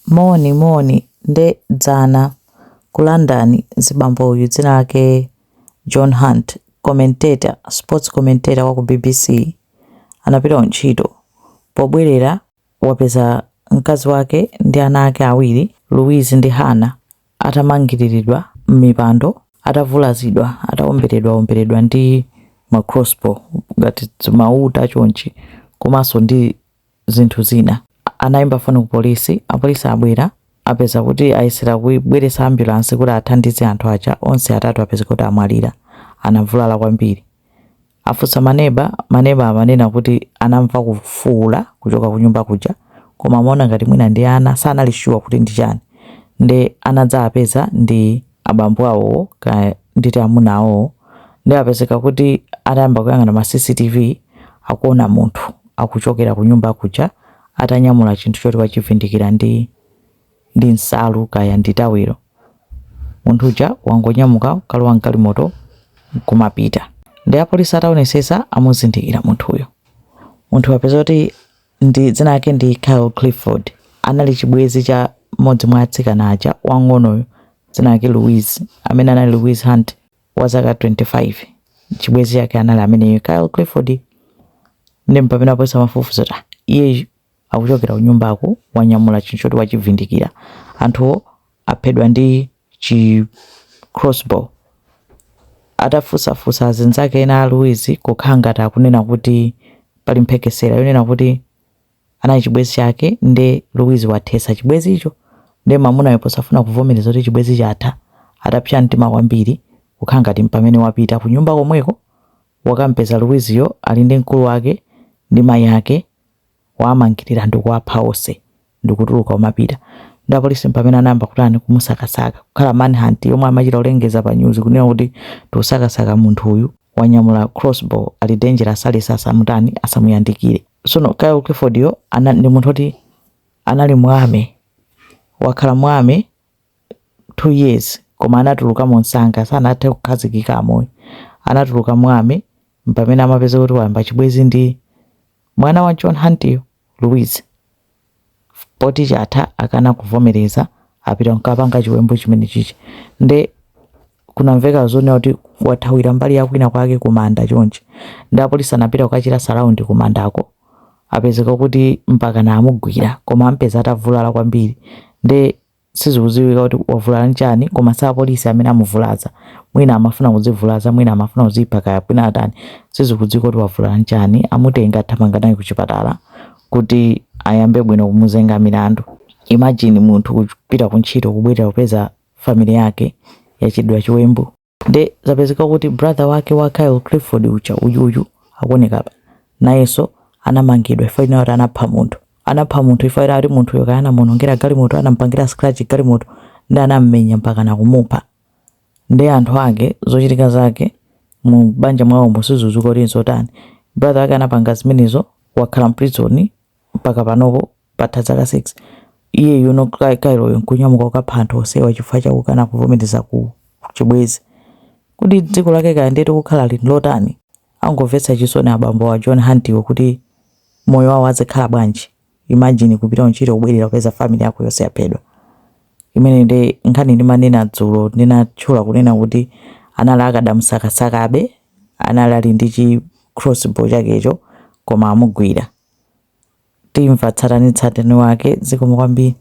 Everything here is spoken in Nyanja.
moni nde dzana ku London zibambo uyu dzina lake John Hunt, sports commentator wa ku BBC, anapita ntchito. Pobwerera wapeza mkazi wake ndi ana ake awiri, Louise ndi Hannah, atamangiriridwa m'mipando, atavulazidwa, ataomberedwa ndi ma crossbow ngati mauta chonchi, komanso ndi zinthu zina. Anayimba foni ku polisi, apolisi abwera apeza kuti ayesera kubweretsa ambulance kuti athandize anthu aja. Onse atatu apeza kuti amwalira, anavulala kwambiri. Afunsa maneba amanena kuti anamva kufuula kuchoka ku nyumba kuja, koma amaona ngati mwina ndi ana, sanali sure kuti ndi chani. Nde anadza apeza ndi abambo awo nditi amuna awo, ndi apezeka kuti atayamba kuyang'ana ma CCTV akuona munthu akuchokera ku nyumba kuja atanyamula chinthu choti wachivindikira ndi nsalu kaya ndi tawelo. Munthu uja wangonyamuka kalowa mgalimoto kumapita. Ndi apolisi ataonesesa amuzindikira munthuyo. Munthu apeza kuti ndi dzina lake ndi Kyle Clifford, anali chibwezi cha mmodzi mwa atsikana aja wang'onoyo dzina lake Louise, amene anali Louise Hunt wa zaka 25. Chibwezi yake anali ameneyo Kyle Clifford. Ndi mpamene apolisi amafufuza iye akuchokera ku nyumbako wanyamula chinthu choti wachivindikira. Anthuwo aphedwa ndi chi crossbow. Atafusafusa azinzake ena a Louise kukhala ngati akunena kuti pali mphekesera yonena kuti anali chibwezi chake ndi Louise wathesa chibwezi icho. Ndi mamuna yupo safuna kuvomereza kuti chibwezi chatha, atapsa mtima kwambiri kukhala ngati mpamene wapita ku nyumba komweko wakampeza Louise yo ali ndi mkulu wake ndi mayi ake, wamangirira ndi kuwapha onse ndikutuluka umapita. Ndi apolisi mpamene anayamba kutani kumusakasaka, kukhala manhunt yomwe amachita ulengeza pa news kunena kuti tusakasaka munthu uyu wanyamula crossbow, ali dangerous, ali sasamutani asamuyandikire. Sono Kyle Clifford yo ndi munthu oti anali mwame, wakhala mwame 2 years, koma anatuluka monsanga, sanathe kukhazikika amoyo. Anatuluka mwame mpamene amapeza kuti wayamba chibwezi ndi mwana wa John Hunt yo, Louise. Poti chatha akana kuvomereza, apita nkapanga chiwembu chimene chichi. Nde kunamveka zone kuti wathawira mbali yakwina kwake kumanda chonchi. Ndi apolisi anapita kukachita surround kumandako, apezeka kuti mpaka na amugwira, koma ampeza atavulala kwambiri. Nde sizikudziwika kuti wavulala nchani, koma sa apolisi amene amuvulaza. Mwina amafuna kuzivulaza, mwina amafuna kuzipha kaya kwina atani, sizikudziwika kuti wavulala nchani. Amutenga athamanga naye ku chipatala kuti ayambe bwino kumuzenga milandu. Imagine munthu kupita kuntchito kubwera kupeza family yake yachidwa chiwembu. Nde zapezeka kuti brother wake wa Kyle Clifford uyu akuoneka nayenso anamangidwa ifaina kuti anapha munthu ifaina kuti munthu yoka anamunongera galimoto, anampangira scratch galimoto, ndi anammenya mpaka nakumupha. Ndi anthu ake zochitika zake mu banja mwawo sizikudziwika kuti nzotani. Brother wake anapanga zimenezo, wakhala mprison mpaka panopo patha zaka 6. Iye yuno Kyle nkunyamuka ukapha anthu onsewa chifukwa chakukana kuvomereza ku chibwezi. Kuti dziko lake kayendetu kukhala lini lotani. Angomvetsa chisoni abambo wa John Hunt kuti moyo wawo azikhala bwanji. Imagine kupita ntchito kubwerera kupeza family yako yonse yaphedwa. Imene ndi nkhani ndimanena dzulo ndinatchula kunena kuti anali akadamusakasakabe, anali ali ndi chi crossbow chakecho, koma amugwira. Timva tsatani wake zikomo kwambiri.